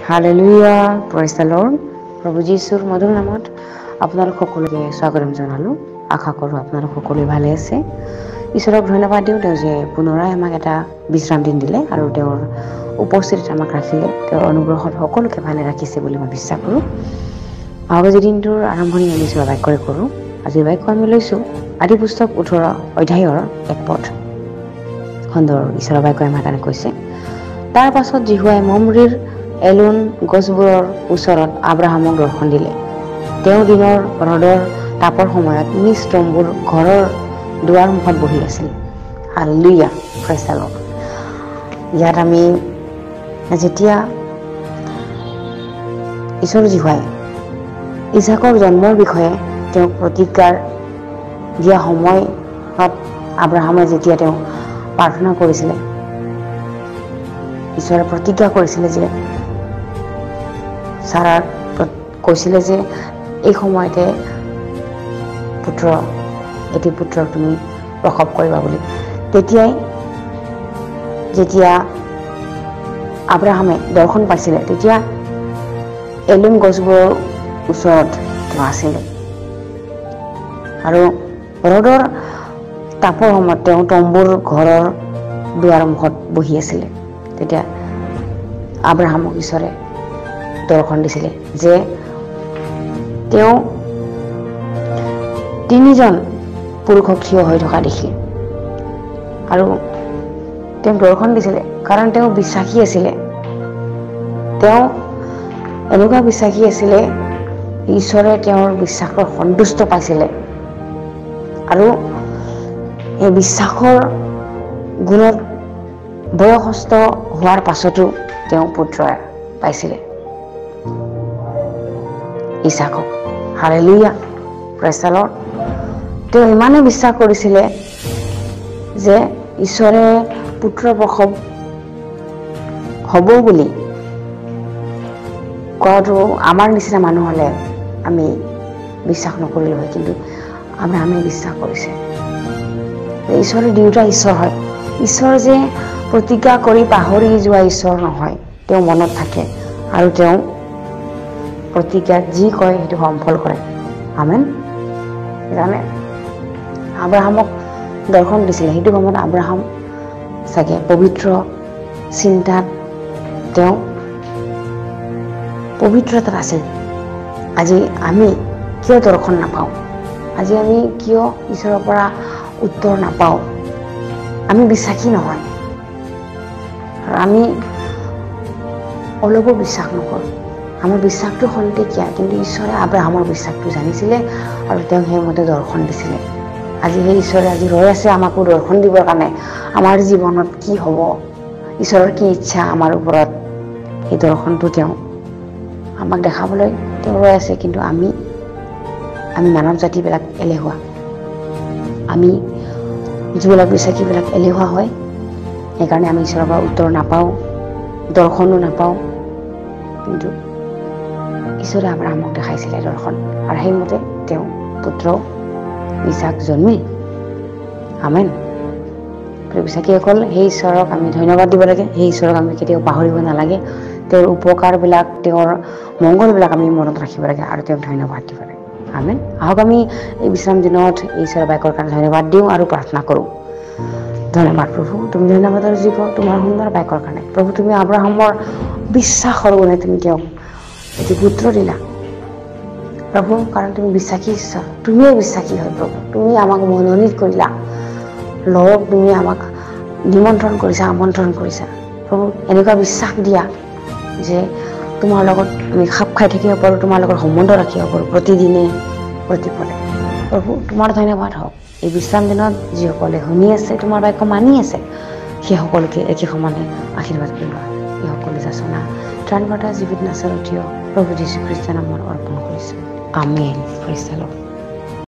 Hallelujah, praise the lord. প্ৰভু যীশুৰ মধুৰ নামত আপোনালোক সকলোকে স্বাগতম জনালোঁ। আশা কৰোঁ আপোনালোক সকলোৱে ভালে আছে। ঈশ্বৰক ধন্যবাদ দিওঁ, তেওঁ যে পুনৰাই আমাক এটা বিশ্ৰাম দিন দিলে আৰু তেওঁৰ উপস্থিতিত আমাক ৰাখিলে। তেওঁৰ অনুগ্ৰহত সকলোকে ভালে ৰাখিছে বুলি মই বিশ্বাস কৰোঁ। আজি দিনটোৰ আৰম্ভণি আমি ঈশ্বৰৰ বাক্যৰে কৰোঁ। আজিৰ বাক্য আমি লৈছোঁ আদি পুস্তক 18 অধ্যায়ৰ 1 পদ। সুন্দৰ ঈশ্বৰৰ বাক্য আমাৰ কাৰণে কৈছে, তাৰ পাছত জিহুৱাই মমৰিৰ এলোন গছবোৰৰ ওচৰত আব্ৰাহামক দৰ্শন দিলে। তেওঁ দিনৰ ৰ'দৰ তাপৰ সময়ত নিজ তম্বুৰ ঘৰৰ দুৱাৰ মুখত বহি আছিল। Hallelujah, praise the lord. ইয়াত আমি যেতিয়া ঈশ্বৰ জিহুৱাই ইছাকৰ জন্মৰ বিষয়ে তেওঁক প্ৰতিজ্ঞাৰ দিয়া সময়ত আব্ৰাহামে যেতিয়া তেওঁ প্ৰাৰ্থনা কৰিছিলে, ঈশ্বৰে প্ৰতিজ্ঞা কৰিছিলে যে চাৰাক কৈছিলে যে এই সময়তে এটি পুত্ৰক তুমি প্ৰসৱ কৰিবা বুলি। তেতিয়াই যেতিয়া আব্ৰাহামে দৰ্শন পাইছিলে, তেতিয়া এলোন গছবোৰৰ ওচৰত তেওঁ আছিলে আৰু ৰ'দৰ তাপৰ সময়ত তেওঁ তম্বুৰ ঘৰৰ দুৱাৰ মুখত বহি আছিলে। তেতিয়া আব্ৰাহামক ঈশ্বৰে দৰ্শন দিছিলে যে তেওঁ 3জন পুৰুষক থিয় হৈ থকা দেখি, আৰু তেওঁক দৰ্শন দিছিলে কাৰণ তেওঁ বিশ্বাসী আছিলে। তেওঁ এনেকুৱা বিশ্বাসী আছিলে, ঈশ্বৰে তেওঁৰ বিশ্বাসৰ সন্তুষ্ট পাইছিলে আৰু এই বিশ্বাসৰ গুণত বয়সস্থ হোৱাৰ পাছতো তেওঁ পুত্ৰ পাইছিলে, ইছাকক। Hallelujah, praise the Lord. তেওঁ ইমানেই বিশ্বাস কৰিছিলে যে ঈশ্বৰে পুত্ৰ প্ৰসৱ হ'ব বুলি কোৱাটো আমাৰ নিচিনা মানুহ হ'লে আমি বিশ্বাস নকৰিলোঁ হয়, কিন্তু আব্ৰাহামে বিশ্বাস কৰিছে। ঈশ্বৰে দুয়োটা ঈশ্বৰ হয়। ঈশ্বৰ যে প্ৰতিজ্ঞা কৰি পাহৰি যোৱা ঈশ্বৰ নহয়, তেওঁ মনত থাকে আৰু তেওঁ প্ৰতিজ্ঞাত যি কয় সেইটো সফল কৰে। আমেন। জানে আব্ৰাহামক দৰ্শন দিছিলে, সেইটো সময়ত আব্ৰাহাম চাগে পবিত্ৰ চিন্তাত তেওঁ পবিত্ৰতাত আছিল। আজি আমি কিয় দৰ্শন নাপাওঁ? আজি আমি কিয় ঈশ্বৰৰ পৰা উত্তৰ নাপাওঁ? আমি বিশ্বাসী নহয় আৰু আমি অলপো বিশ্বাস নকৰোঁ। আমাৰ বিশ্বাসটো খন্তেকীয়া, কিন্তু ঈশ্বৰে আব্ৰাহামৰ বিশ্বাসটো জানিছিলে আৰু তেওঁক সেইমতে দৰ্শন দিছিলে। আজি সেই ঈশ্বৰে আজি ৰৈ আছে আমাকো দৰ্শন দিবৰ কাৰণে। আমাৰ জীৱনত কি হ'ব, ঈশ্বৰৰ কি ইচ্ছা আমাৰ ওপৰত, সেই দৰ্শনটো তেওঁ আমাক দেখাবলৈ তেওঁ ৰৈ আছে। কিন্তু আমি মানৱ জাতিবিলাক এলেহুৱা, আমি যিবিলাক বিশ্বাসীবিলাক এলেহুৱা হয়, সেইকাৰণে আমি ঈশ্বৰৰ পৰা উত্তৰ নাপাওঁ, দৰ্শনো নাপাওঁ। কিন্তু ঈশ্বৰে আব্ৰাহামক দেখাইছিলে দৰ্শন, আৰু সেইমতে তেওঁ পুত্ৰ ইছাক জন্মিল। আমেন। বিশ্বাসীসকল, সেই ঈশ্বৰক আমি ধন্যবাদ দিব লাগে। সেই ঈশ্বৰক আমি কেতিয়াও পাহৰিব নালাগে। তেওঁৰ উপকাৰবিলাক, তেওঁৰ মংগলবিলাক আমি মনত ৰাখিব লাগে আৰু তেওঁক ধন্যবাদ দিব লাগে। আমেন। আহক আমি এই বিশ্ৰাম দিনত ঈশ্বৰৰ বাক্যৰ কাৰণে ধন্যবাদ দিওঁ আৰু প্ৰাৰ্থনা কৰোঁ। ধন্যবাদ প্ৰভু, তুমি ধন্যবাদৰ যোগ্য তোমাৰ সুন্দৰ বাক্যৰ কাৰণে। প্ৰভু, তুমি আব্ৰাহামৰ বিশ্বাসৰ গুণে তুমি তেওঁক এটি পুত্ৰ দিলা প্ৰভু, কাৰণ তুমি বিশ্বাসী ঈশ্বৰ। তুমিয়ে বিশ্বাসী হয় প্ৰভু। তুমি আমাক মনোনীত কৰিলা, লওক তুমি আমাক নিমন্ত্ৰণ কৰিছা, আমন্ত্ৰণ কৰিছা প্ৰভু। এনেকুৱা বিশ্বাস দিয়া যে তোমাৰ লগত আমি খাপ খাই থাকিব পাৰোঁ, তোমাৰ লগত সম্বন্ধ ৰাখিব পাৰোঁ প্ৰতিদিনে প্ৰতিপলে। প্ৰভু, তোমাৰ ধন্যবাদ হওক। এই বিশ্ৰাম দিনত যিসকলে শুনি আছে, তোমাৰ বাক্য মানি আছে, সেই সকলোকে একে সমানে আশীৰ্বাদ কৰিবা। এই সকলো যাচনা ত্ৰাণকৰ্তা জীৱিত নাচৰতীয় প্ৰভু যীশু খ্ৰীষ্টৰ নামত অৰ্পণ কৰিছোঁ। আমেন। Praise the lord.